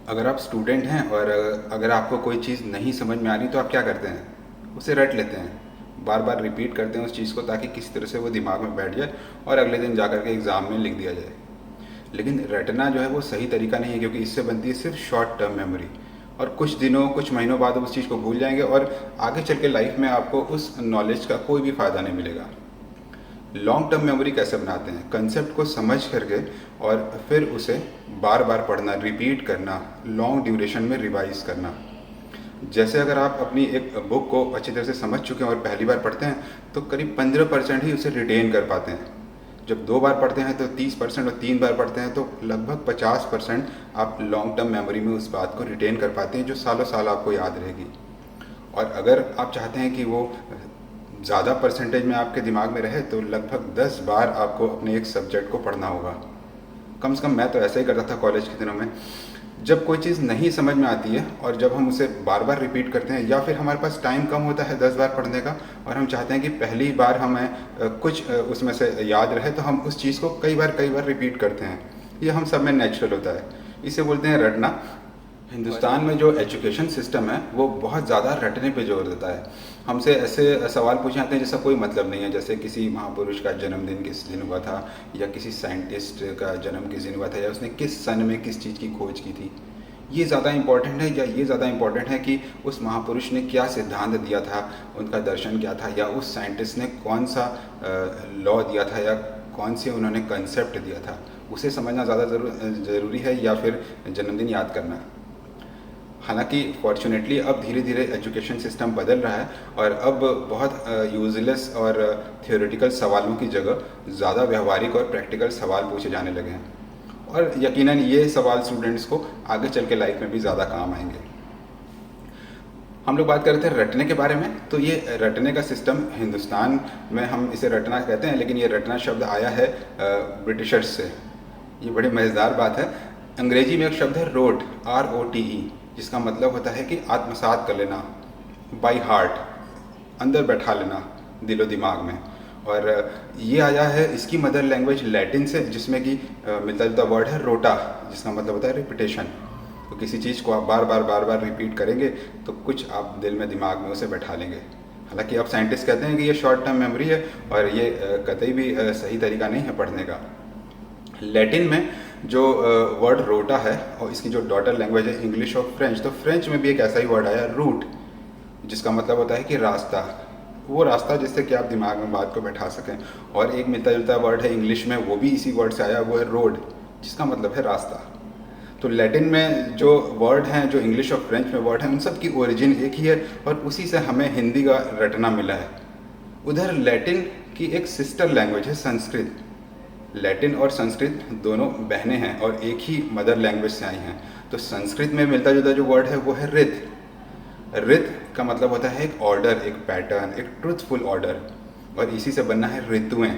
अगर आप स्टूडेंट हैं और अगर आपको कोई चीज़ नहीं समझ में आ रही तो आप क्या करते हैं? उसे रट लेते हैं, बार बार रिपीट करते हैं उस चीज़ को ताकि किसी तरह से वो दिमाग में बैठ जाए और अगले दिन जा कर के एग्ज़ाम में लिख दिया जाए। लेकिन रटना जो है वो सही तरीका नहीं है, क्योंकि इससे बनती है सिर्फ शॉर्ट टर्म मेमोरी, और कुछ दिनों कुछ महीनों बाद आप उस चीज़ को भूल जाएंगे और आगे चल के लाइफ में आपको उस नॉलेज का कोई भी फ़ायदा नहीं मिलेगा। लॉन्ग टर्म मेमोरी कैसे बनाते हैं? कंसेप्ट को समझ करके और फिर उसे बार बार पढ़ना, रिपीट करना, लॉन्ग ड्यूरेशन में रिवाइज करना। जैसे अगर आप अपनी एक बुक को अच्छी तरह से समझ चुके हैं और पहली बार पढ़ते हैं तो करीब 15% ही उसे रिटेन कर पाते हैं। जब 2 बार पढ़ते हैं तो 30% और 3 बार पढ़ते हैं तो लगभग 50% आप लॉन्ग टर्म मेमोरी में उस बात को रिटेन कर पाते हैं जो सालों साल आपको याद रहेगी। और अगर आप चाहते हैं कि वो ज़्यादा परसेंटेज में आपके दिमाग में रहे तो लगभग 10 बार आपको अपने एक सब्जेक्ट को पढ़ना होगा। कम से कम मैं तो ऐसा ही करता था कॉलेज के दिनों में। जब कोई चीज़ नहीं समझ में आती है और जब हम उसे बार बार रिपीट करते हैं, या फिर हमारे पास टाइम कम होता है 10 बार पढ़ने का और हम चाहते हैं कि पहली बार हमें कुछ उसमें से याद रहे, तो हम उस चीज़ को कई बार रिपीट करते हैं। ये हम सब में नेचुरल होता है, इसे बोलते हैं रटना। हिंदुस्तान में जो एजुकेशन सिस्टम है वो बहुत ज़्यादा रटने पे जोर देता है। हमसे ऐसे सवाल पूछे जाते हैं जिसका कोई मतलब नहीं है, जैसे किसी महापुरुष का जन्मदिन किस दिन हुआ था, या किसी साइंटिस्ट का जन्म किस दिन हुआ था, या उसने किस सन में किस चीज़ की खोज की थी। ये ज़्यादा इम्पोर्टेंट है, या ये ज़्यादा इम्पोर्टेंट है कि उस महापुरुष ने क्या सिद्धांत दिया था, उनका दर्शन क्या था, या उस साइंटिस्ट ने कौन सा लॉ दिया था, या कौन से उन्होंने कंसेप्ट दिया था। उसे समझना ज़्यादा ज़रूरी है या फिर जन्मदिन याद करना। हालांकि फॉर्चुनेटली अब धीरे धीरे एजुकेशन सिस्टम बदल रहा है और अब बहुत यूजलेस और थियोरेटिकल सवालों की जगह ज़्यादा व्यवहारिक और प्रैक्टिकल सवाल पूछे जाने लगे हैं, और यकीनन ये सवाल स्टूडेंट्स को आगे चल के लाइफ में भी ज़्यादा काम आएंगे। हम लोग बात कर रहे थे रटने के बारे में। तो ये रटने का सिस्टम हिंदुस्तान में हम इसे रटना कहते हैं, लेकिन ये रटना शब्द आया है ब्रिटिशर्स से। ये बड़ी मज़ेदार बात है। अंग्रेजी में एक शब्द है रोट, ROTE, जिसका मतलब होता है कि आत्मसात कर लेना, बाई हार्ट, अंदर बैठा लेना दिलो दिमाग में। और ये आया है इसकी मदर लैंग्वेज लैटिन से, जिसमें कि मिलता जुलता वर्ड है रोटा, जिसका मतलब होता है रिपीटेशन। तो किसी चीज़ को आप बार बार रिपीट करेंगे तो कुछ आप दिल में दिमाग में उसे बैठा लेंगे। हालांकि अब साइंटिस्ट कहते हैं कि ये शॉर्ट टर्म मेमोरी है और ये कतई भी सही तरीका नहीं है पढ़ने का। लैटिन में जो वर्ड रोटा है और इसकी जो डॉटर लैंग्वेज है इंग्लिश और फ्रेंच, तो फ्रेंच में भी एक ऐसा ही वर्ड आया रूट, जिसका मतलब होता है कि रास्ता, वो रास्ता जिससे कि आप दिमाग में बात को बैठा सकें। और एक मिलता जुलता वर्ड है इंग्लिश में, वो भी इसी वर्ड से आया, वो है रोड, जिसका मतलब है रास्ता। तो लैटिन में जो वर्ड हैं, जो इंग्लिश और फ्रेंच में वर्ड हैं, उन सब की ओरिजिन एक ही है और उसी से हमें हिंदी का रटना मिला है। उधर लैटिन की एक सिस्टर लैंग्वेज है संस्कृत। लैटिन और संस्कृत दोनों बहनें हैं और एक ही मदर लैंग्वेज से आई हैं। तो संस्कृत में मिलता जुलता जो वर्ड है वो है रित। रित का मतलब होता है एक ऑर्डर, एक पैटर्न, एक ट्रूथफुल ऑर्डर, और इसी से बनना है ऋतुएं,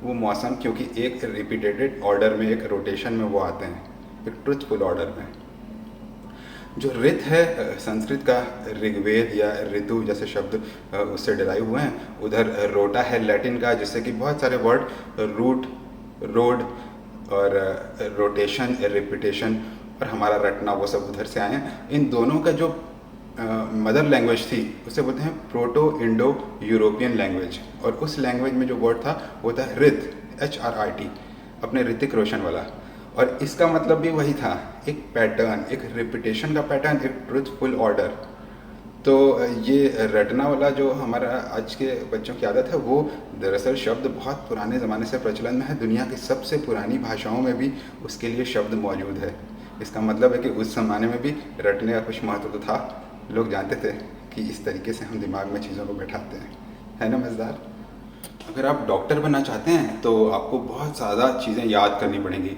वो मौसम, क्योंकि एक रिपीटेटेड ऑर्डर में, एक रोटेशन में वो आते हैं, एक ट्रूथफुल ऑर्डर में। जो ऋत है संस्कृत का ऋग्वेद या ऋतु जैसे शब्द उससे डिराइव हुए हैं। उधर रोटा है लैटिन का, जिससे कि बहुत सारे वर्ड रूट, रोड और रोटेशन, रिपीटेशन और हमारा रटना, वो सब उधर से आए हैं। इन दोनों का जो मदर लैंग्वेज थी उसे बोलते हैं प्रोटो इंडो यूरोपियन लैंग्वेज, और उस लैंग्वेज में जो वर्ड था वो था रित, HRIT, अपने ऋतिक रोशन वाला। और इसका मतलब भी वही था, एक पैटर्न, एक रिपीटेशन का पैटर्न, एक ट्रूथफुल ऑर्डर। तो ये रटना वाला जो हमारा आज के बच्चों की आदत है, वो दरअसल शब्द बहुत पुराने ज़माने से प्रचलन में है। दुनिया की सबसे पुरानी भाषाओं में भी उसके लिए शब्द मौजूद है। इसका मतलब है कि उस ज़माने में भी रटने का कुछ महत्व तो था। लोग जानते थे कि इस तरीके से हम दिमाग में चीज़ों को बैठाते हैं। है ना मज़ेदार? अगर आप डॉक्टर बनना चाहते हैं तो आपको बहुत ज़्यादा चीज़ें याद करनी पड़ेंगी।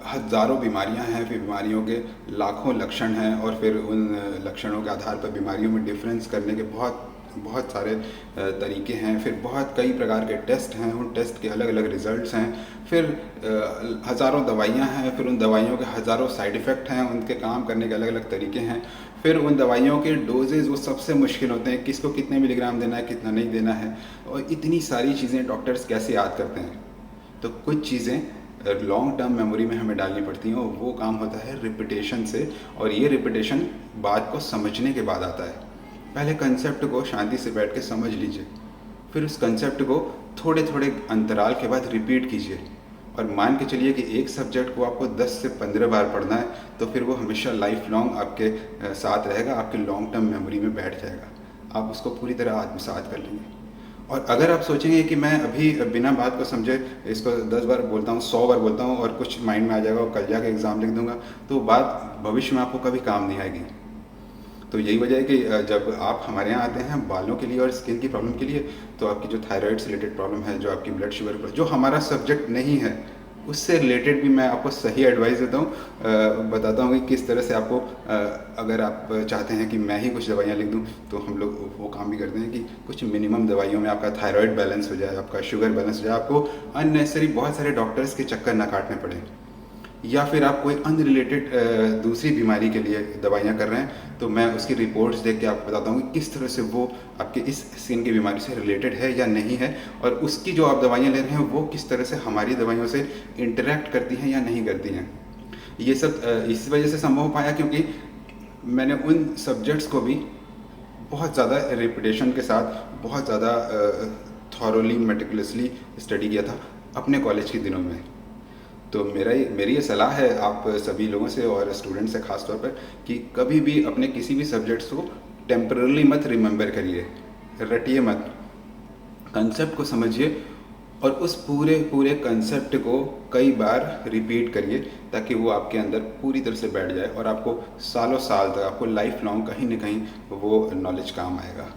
हज़ारों बीमारियां हैं, फिर बीमारियों के लाखों लक्षण हैं, और फिर उन लक्षणों के आधार पर बीमारियों में डिफरेंस करने के बहुत बहुत सारे तरीके हैं। फिर बहुत कई प्रकार के टेस्ट हैं, उन टेस्ट के अलग अलग रिजल्ट्स हैं। फिर हज़ारों दवाइयां हैं, फिर उन दवाइयों के हज़ारों साइड इफ़ेक्ट हैं, उनके काम करने के अलग अलग तरीके हैं। फिर उन दवाइयों के डोजेज़ वो सबसे मुश्किल होते हैं, किसको कितने मिलीग्राम देना है, कितना नहीं देना है, और इतनी सारी चीज़ें डॉक्टर्स कैसे याद करते हैं। तो कुछ चीज़ें लॉन्ग टर्म मेमोरी में हमें डालनी पड़ती हैं, और वो काम होता है रिपीटेशन से। और ये रिपीटेशन बात को समझने के बाद आता है। पहले कंसेप्ट को शांति से बैठ के समझ लीजिए, फिर उस कंसेप्ट को थोड़े थोड़े अंतराल के बाद रिपीट कीजिए, और मान के चलिए कि एक सब्जेक्ट को आपको 10 से 15 बार पढ़ना है, तो फिर वो हमेशा लाइफ लॉन्ग आपके साथ रहेगा, आपके लॉन्ग टर्म मेमोरी में बैठ जाएगा, आप उसको पूरी तरह आत्मसात कर लेंगे। और अगर आप सोचेंगे कि मैं अभी बिना बात को समझे इसको 10 बार बोलता हूँ, 100 बार बोलता हूँ और कुछ माइंड में आ जाएगा और कल जाके एग्ज़ाम लिख दूंगा, तो बात भविष्य में आपको कभी काम नहीं आएगी। तो यही वजह है कि जब आप हमारे यहाँ आते हैं बालों के लिए और स्किन की प्रॉब्लम के लिए, तो आपकी जो थायराइड से रिलेटेड प्रॉब्लम है, जो आपकी ब्लड शुगर पर, जो हमारा सब्जेक्ट नहीं है, उससे रिलेटेड भी मैं आपको सही एडवाइस देता हूँ, बताता हूँ कि किस तरह से आपको, अगर आप चाहते हैं कि मैं ही कुछ दवाइयाँ लिख दूँ, तो हम लोग वो काम भी करते हैं कि कुछ मिनिमम दवाइयों में आपका थायराइड बैलेंस हो जाए, आपका शुगर बैलेंस हो जाए, आपको अननेसेसरी बहुत सारे डॉक्टर्स के चक्कर ना काटने पड़े। या फिर आप कोई अनरिलेटेड दूसरी बीमारी के लिए दवाइयाँ कर रहे हैं, तो मैं उसकी रिपोर्ट्स देख के आपको बताता हूँ कि किस तरह से वो आपके इस स्किन की बीमारी से रिलेटेड है या नहीं है, और उसकी जो आप दवाइयाँ ले रहे हैं वो किस तरह से हमारी दवाइयों से इंटरेक्ट करती हैं या नहीं करती हैं। ये सब इस वजह से संभव हो पाया क्योंकि मैंने उन सब्जेक्ट्स को भी बहुत ज़्यादा रेपुटेशन के साथ, बहुत ज़्यादा थॉरोली मेटिकुलसली स्टडी किया था अपने कॉलेज के दिनों में। तो मेरी ये सलाह है आप सभी लोगों से और स्टूडेंट से ख़ास तौर पर, कि कभी भी अपने किसी भी सब्जेक्ट्स को टेम्परली मत रिमेंबर करिए, रटिए मत, कंसेप्ट को समझिए और उस पूरे कंसेप्ट को कई बार रिपीट करिए, ताकि वो आपके अंदर पूरी तरह से बैठ जाए और आपको सालों साल तक, आपको लाइफ लॉन्ग कहीं ना कहीं वो नॉलेज काम आएगा।